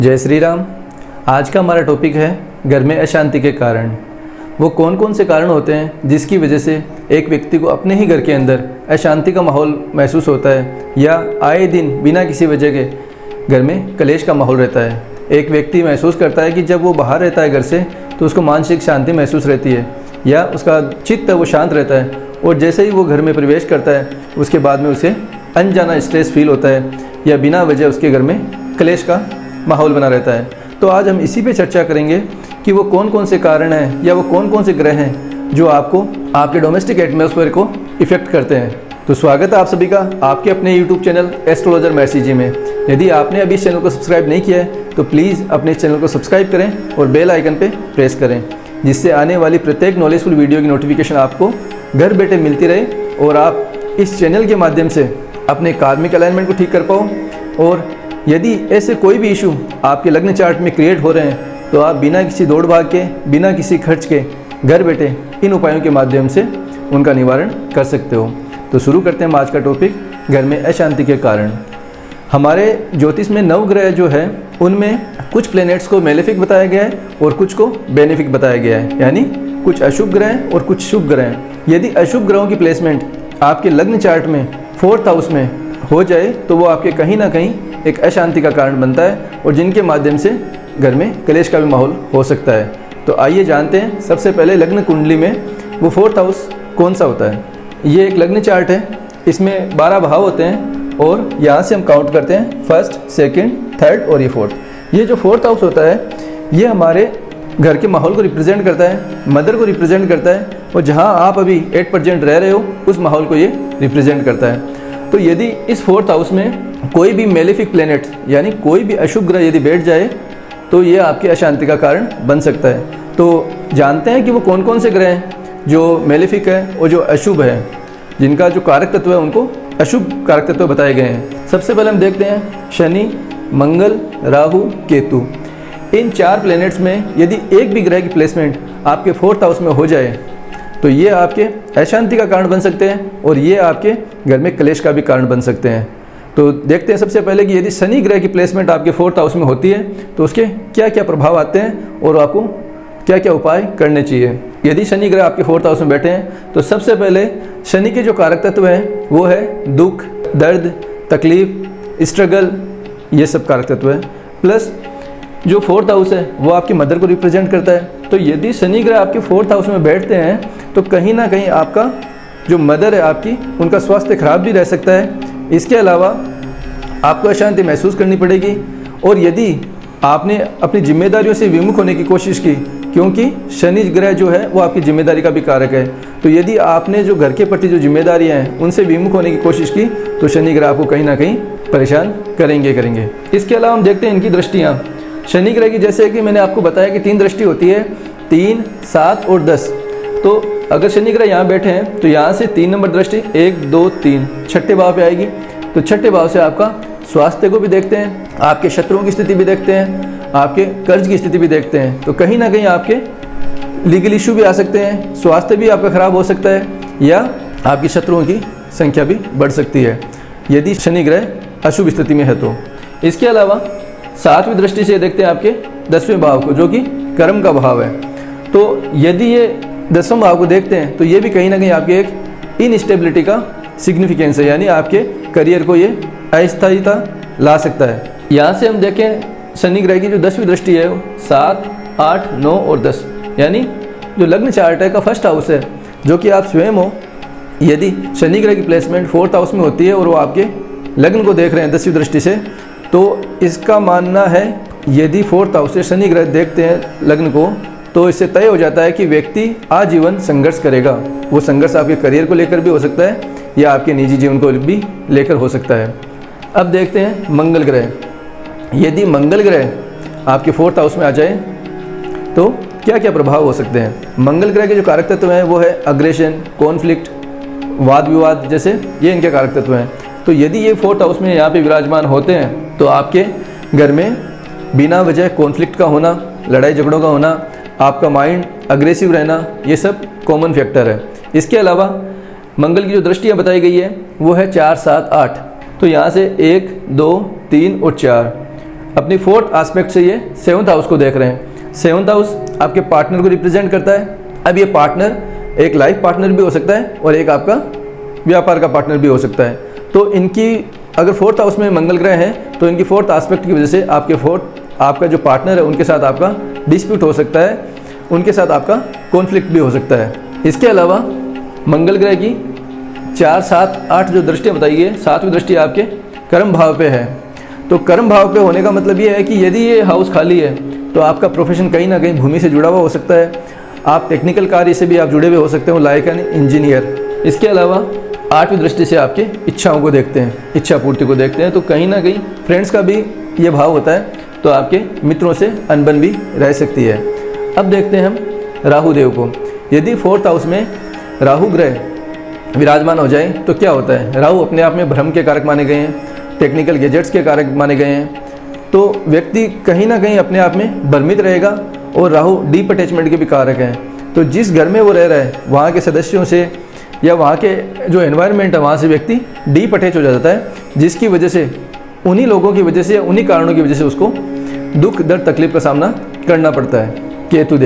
जय श्री राम। आज का हमारा टॉपिक है घर में अशांति के कारण। वो कौन कौन से कारण होते हैं जिसकी वजह से एक व्यक्ति को अपने ही घर के अंदर अशांति का माहौल महसूस होता है या आए दिन बिना किसी वजह के घर में कलेश का माहौल रहता है। एक व्यक्ति महसूस करता है कि जब वो बाहर रहता है घर से तो उसको मानसिक शांति महसूस रहती है या उसका चित्त वो शांत रहता है, और जैसे ही वो घर में प्रवेश करता है उसके बाद में उसे अनजाना स्ट्रेस फील होता है या बिना वजह उसके घर में क्लेश का माहौल बना रहता है। तो आज हम इसी पे चर्चा करेंगे कि वो कौन कौन से कारण हैं या वो कौन कौन से ग्रह हैं जो आपको आपके डोमेस्टिक एटमॉस्फेयर को इफ़ेक्ट करते हैं। तो स्वागत है आप सभी का आपके अपने YouTube चैनल एस्ट्रोलॉजर महर्षि जी में। यदि आपने अभी इस चैनल को सब्सक्राइब नहीं किया है तो प्लीज़ अपने इस चैनल को सब्सक्राइब करें और बेल आइकन पे प्रेस करें, जिससे आने वाली प्रत्येक नॉलेजफुल वीडियो की नोटिफिकेशन आपको घर बैठे मिलती रहे और आप इस चैनल के माध्यम से अपने कार्मिक अलाइनमेंट को ठीक कर पाओ। और यदि ऐसे कोई भी इशू आपके लग्न चार्ट में क्रिएट हो रहे हैं तो आप बिना किसी दौड़ भाग के, बिना किसी खर्च के घर बैठे इन उपायों के माध्यम से उनका निवारण कर सकते हो। तो शुरू करते हैं आज का टॉपिक, घर में अशांति के कारण। हमारे ज्योतिष में 9 ग्रह जो है उनमें कुछ प्लैनेट्स को मेलेफिक बताया गया है और कुछ को बेनिफिक बताया गया है, यानी कुछ अशुभ ग्रह और कुछ शुभ ग्रह हैं। यदि अशुभ ग्रहों की प्लेसमेंट आपके लग्न चार्ट में 4th हाउस में हो जाए तो वो आपके कहीं ना कहीं एक अशांति का कारण बनता है और जिनके माध्यम से घर में क्लेश का भी माहौल हो सकता है। तो आइए जानते हैं सबसे पहले लग्न कुंडली में वो 4th हाउस कौन सा होता है। ये एक लग्न चार्ट है, इसमें 12 भाव होते हैं और यहाँ से हम काउंट करते हैं 1st, 2nd, 3rd और ये 4th। ये जो 4th हाउस होता है ये हमारे घर के माहौल को रिप्रेजेंट करता है, मदर को रिप्रेजेंट करता है, और जहाँ आप अभी 8% रह रहे हो उस माहौल को ये रिप्रेजेंट करता है। तो यदि इस 4th हाउस में कोई भी मेलेफिक प्लैनेट यानी कोई भी अशुभ ग्रह यदि बैठ जाए तो ये आपकी अशांति का कारण बन सकता है। तो जानते हैं कि वो कौन कौन से ग्रह हैं जो मेलेफिक है और जो अशुभ है, जिनका जो कारक तत्व है उनको अशुभ कारक तत्व बताए गए हैं। सबसे पहले हम देखते हैं शनि, मंगल, राहु, केतु। इन 4 प्लैनेट्स में यदि एक भी ग्रह की प्लेसमेंट आपके 4th हाउस में हो जाए तो ये आपके अशांति का कारण बन सकते हैं और ये आपके घर में क्लेश का भी कारण बन सकते हैं। तो देखते हैं सबसे पहले कि यदि शनि ग्रह की प्लेसमेंट आपके 4th हाउस में होती है तो उसके क्या क्या प्रभाव आते हैं और आपको क्या क्या उपाय करने चाहिए। यदि शनि ग्रह आपके 4th हाउस में बैठे हैं तो सबसे पहले शनि के जो कारक तत्व हैं वो है दुख, दर्द, तकलीफ, स्ट्रगल, ये सब कारक तत्व है। प्लस जो 4th हाउस है वो आपकी मदर को रिप्रेजेंट करता है। तो यदि शनि ग्रह आपके 4th हाउस में बैठते हैं तो कहीं ना कहीं आपका जो मदर है आपकी उनका स्वास्थ्य खराब भी रह सकता है। इसके अलावा आपको अशांति महसूस करनी पड़ेगी और यदि आपने अपनी जिम्मेदारियों से विमुख होने की कोशिश की, क्योंकि शनि ग्रह जो है वो आपकी जिम्मेदारी का भी कारक है, तो यदि आपने जो घर के प्रति जो जिम्मेदारियां हैं उनसे विमुख होने की कोशिश की तो शनि ग्रह आपको कहीं ना कहीं परेशान करेंगे। इसके अलावा हम देखते हैं इनकी दृष्टियाँ। शनि ग्रह की जैसे कि मैंने आपको बताया कि 3 दृष्टि होती है, 3, 7 और 10। तो अगर शनि ग्रह यहाँ बैठे हैं तो यहाँ से 3 नंबर दृष्टि 1, 2, 3 छठे भाव पे आएगी। तो छठे भाव से आपका स्वास्थ्य को भी देखते हैं, आपके शत्रुओं की स्थिति भी देखते हैं, आपके कर्ज की स्थिति भी देखते हैं। तो कहीं ना कहीं आपके लीगल इशू भी आ सकते हैं, स्वास्थ्य भी आपका खराब हो सकता है या आपकी शत्रुओं की संख्या भी बढ़ सकती है यदि शनि ग्रह अशुभ स्थिति में है तो। इसके अलावा 7वीं दृष्टि से देखते हैं आपके 10वें भाव को, जो कि कर्म का भाव है। तो यदि ये 10वें भाव को देखते हैं तो ये भी कहीं ना कहीं आपके एक इनस्टेबिलिटी का सिग्निफिकेंस है, यानी आपके करियर को ये अस्थायीता ला सकता है। यहाँ से हम देखें शनि ग्रह की जो 10वीं दृष्टि है 7, 8, 9 और 10, यानी जो लग्न चार्ट है का 1st हाउस है जो कि आप स्वयं हो। यदि शनि ग्रह की प्लेसमेंट 4th हाउस में होती है और वो आपके लग्न को देख रहे हैं 10वीं दृष्टि से, तो इसका मानना है यदि 4th हाउस से शनि ग्रह देखते हैं लग्न को तो इससे तय हो जाता है कि व्यक्ति आजीवन संघर्ष करेगा। वो संघर्ष आपके करियर को लेकर भी हो सकता है या आपके निजी जीवन को भी लेकर हो सकता है। अब देखते हैं मंगल ग्रह। यदि मंगल ग्रह आपके 4th हाउस में आ जाए तो क्या क्या प्रभाव हो सकते हैं। मंगल ग्रह के जो कारक तत्व हैं वो है अग्रेशन, कॉन्फ्लिक्ट, वाद विवाद, जैसे ये इनके कारक तत्व हैं। तो यदि ये 4th हाउस में यहाँ पे विराजमान होते हैं तो आपके घर में बिना वजह कॉन्फ्लिक्ट का होना, लड़ाई झगड़ों का होना, आपका माइंड अग्रेसिव रहना, ये सब कॉमन फैक्टर है। इसके अलावा मंगल की जो दृष्टियाँ बताई गई है वो है 4, 7, 8। तो यहाँ से 1, 2, 3 और 4। अपनी फोर्थ एस्पेक्ट से ये 7th हाउस को देख रहे हैं। 7th हाउस आपके पार्टनर को रिप्रेजेंट करता है। अब ये पार्टनर एक लाइफ पार्टनर भी हो सकता है और एक आपका व्यापार का पार्टनर भी हो सकता है। तो इनकी अगर 4th हाउस में मंगल ग्रह है तो इनकी 4th एस्पेक्ट की वजह से आपका जो पार्टनर है उनके साथ आपका डिस्प्यूट हो सकता है, उनके साथ आपका कॉन्फ्लिक्ट भी हो सकता है। इसके अलावा मंगल ग्रह की 4, 7, 8 जो दृष्टियाँ बताई है, 7वीं दृष्टि आपके कर्म भाव पे है। तो कर्म भाव पे होने का मतलब ये है कि यदि ये हाउस खाली है तो आपका प्रोफेशन कहीं ना कहीं भूमि से जुड़ा हुआ हो सकता है। आप टेक्निकल कार्य से भी आप जुड़े हुए हो सकते हो, लाइक एन इंजीनियर। इसके अलावा 8वीं दृष्टि से आपके इच्छाओं को देखते हैं, इच्छा पूर्ति को देखते हैं। तो कहीं ना कहीं फ्रेंड्स का भी ये भाव होता है, तो आपके मित्रों से अनबन भी रह सकती है। अब देखते हैं हम राहु देव को। यदि 4th हाउस में राहु ग्रह विराजमान हो जाए तो क्या होता है। राहु अपने आप में भ्रम के कारक माने गए हैं, टेक्निकल गैजेट्स के कारक माने गए हैं। तो व्यक्ति कहीं ना कहीं अपने आप में भ्रमित रहेगा और राहु डीप अटैचमेंट के भी कारक हैं। तो जिस घर में वो रह रहा है वहाँ के सदस्यों से या वहाँ के जो एनवायरनमेंट है वहाँ से व्यक्ति डीप अटैच हो जाता है, जिसकी वजह से उन्हीं लोगों की वजह से या उन्हीं कारणों की वजह से उसको दुख दर्द तकलीफ का सामना करना पड़ता है। केतु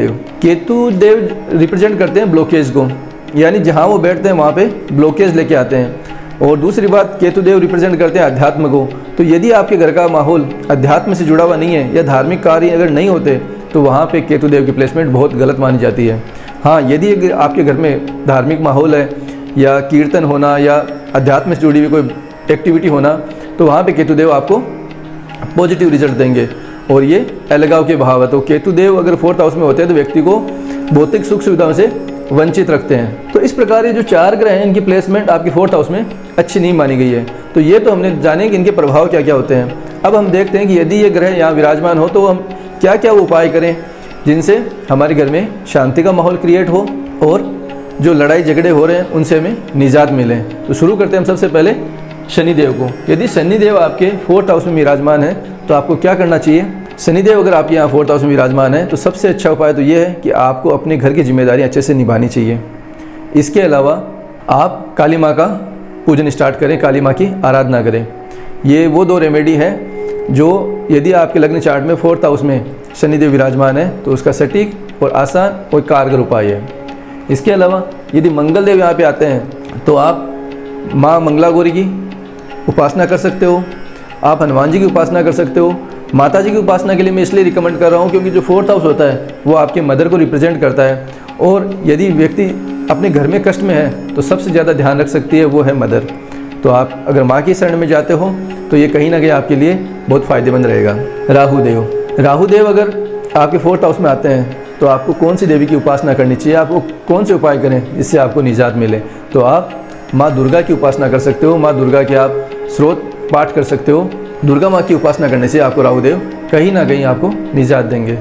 देव रिप्रेजेंट करते हैं ब्लॉकेज को, यानी जहाँ वो बैठते हैं वहाँ पे ब्लॉकेज लेके आते हैं। और दूसरी बात, केतु देव रिप्रेजेंट करते हैं अध्यात्म को। तो यदि आपके घर का माहौल अध्यात्म से जुड़ा हुआ नहीं है या धार्मिक कार्य अगर नहीं होते तो वहाँ पे केतु देव की प्लेसमेंट बहुत गलत मानी जाती है। हाँ, यदि आपके घर में धार्मिक माहौल है या कीर्तन होना या अध्यात्म से जुड़ी हुई कोई एक्टिविटी होना, तो वहाँ पे केतु देव आपको पॉजिटिव रिजल्ट देंगे और ये अलगाव के भाव है। तो केतु देव अगर 4th हाउस में होते हैं तो व्यक्ति को भौतिक सुख सुविधाओं से वंचित रखते हैं। तो इस प्रकार ये जो 4 ग्रह हैं इनकी प्लेसमेंट आपकी 4th हाउस में अच्छी नहीं मानी गई है। तो ये तो हमने जाने कि इनके प्रभाव क्या क्या होते हैं। अब हम देखते हैं कि यदि ये ग्रह यहाँ विराजमान हो तो हम क्या क्या उपाय करें जिनसे हमारे घर में शांति का माहौल क्रिएट हो और जो लड़ाई झगड़े हो रहे हैं उनसे हमें निजात मिले। तो शुरू करते हैं हम सबसे पहले शनिदेव को। यदि शनिदेव आपके 4th हाउस में विराजमान है तो आपको क्या करना चाहिए। शनिदेव अगर आपके यहाँ 4th हाउस में विराजमान है तो सबसे अच्छा उपाय तो ये है कि आपको अपने घर की जिम्मेदारी अच्छे से निभानी चाहिए। इसके अलावा आप काली माँ का पूजन स्टार्ट करें, काली माँ की आराधना करें। ये वो 2 रेमेडी है जो यदि आपके लग्न चार्ट में 4th हाउस में शनिदेव विराजमान है तो उसका सटीक और आसान और कारगर उपाय है। इसके अलावा यदि मंगल देव यहाँ पे आते हैं तो आप माँ मंगला गौरी की उपासना कर सकते हो, आप हनुमान जी की उपासना कर सकते हो। माता जी की उपासना के लिए मैं इसलिए रिकमेंड कर रहा हूँ क्योंकि जो 4th हाउस होता है वो आपके मदर को रिप्रेजेंट करता है और यदि व्यक्ति अपने घर में कष्ट में है तो सबसे ज़्यादा ध्यान रख सकती है वो है मदर। तो आप अगर माँ की शरण में जाते हो तो ये कहीं ना कहीं आपके लिए बहुत फ़ायदेमंद रहेगा। राहु देव अगर आपके 4th हाउस में आते हैं तो आपको कौन सी देवी की उपासना करनी चाहिए, आपको कौन से उपाय करें जिससे आपको निजात मिले। तो आप माँ दुर्गा की उपासना कर सकते हो, माँ दुर्गा के आप स्रोत पाठ कर सकते हो। दुर्गा माँ की उपासना करने से आपको राहु देव कहीं ना कहीं आपको निजात देंगे।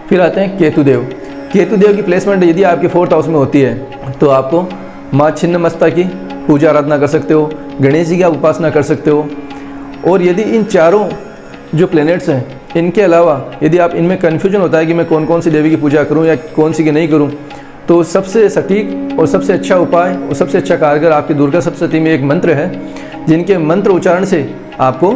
फिर आते हैं केतु देव की प्लेसमेंट यदि आपके 4th हाउस में होती है तो आपको माँ छिन्नमस्ता की पूजा आराधना कर सकते हो, गणेश जी की आप उपासना कर सकते हो। और यदि इन चारों जो प्लैनेट्स हैं इनके अलावा यदि आप इनमें कन्फ्यूजन होता है कि मैं कौन कौन सी देवी की पूजा करूं या कौन सी की नहीं करूं, तो सबसे सटीक और सबसे अच्छा उपाय और सबसे अच्छा कारगर आपकी दुर्गा सप्तशती में एक मंत्र है जिनके मंत्र उच्चारण से आपको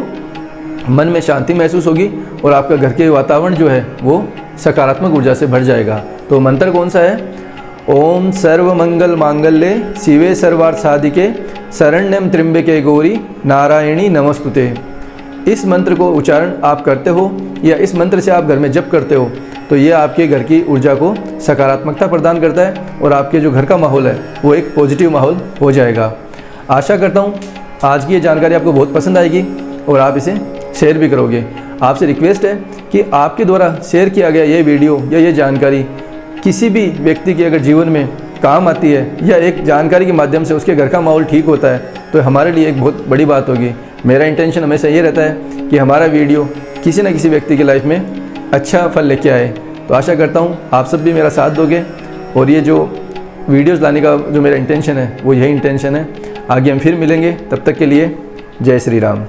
मन में शांति महसूस होगी और आपका घर के वातावरण जो है वो सकारात्मक ऊर्जा से भर जाएगा। तो मंत्र कौन सा है। ओम सर्व मंगल मांगल्ये शिवे सर्वार्थ साधिके शरण्यम त्र्यंबके गौरी नारायणी नमस्तुते। इस मंत्र को उच्चारण आप करते हो या इस मंत्र से आप घर में जप करते हो तो ये आपके घर की ऊर्जा को सकारात्मकता प्रदान करता है और आपके जो घर का माहौल है वो एक पॉजिटिव माहौल हो जाएगा। आशा करता हूँ आज की ये जानकारी आपको बहुत पसंद आएगी और आप इसे शेयर भी करोगे। आपसे रिक्वेस्ट है कि आपके द्वारा शेयर किया गया ये वीडियो या ये जानकारी किसी भी व्यक्ति के अगर जीवन में काम आती है या एक जानकारी के माध्यम से उसके घर का माहौल ठीक होता है तो हमारे लिए एक बहुत बड़ी बात होगी। मेरा इंटेंशन हमेशा ये रहता है कि हमारा वीडियो किसी न किसी व्यक्ति की लाइफ में अच्छा फल लेके आए। तो आशा करता हूँ आप सब भी मेरा साथ दोगे और ये जो वीडियोस लाने का जो मेरा इंटेंशन है वो यही इंटेंशन है। आगे हम फिर मिलेंगे, तब तक के लिए जय श्री राम।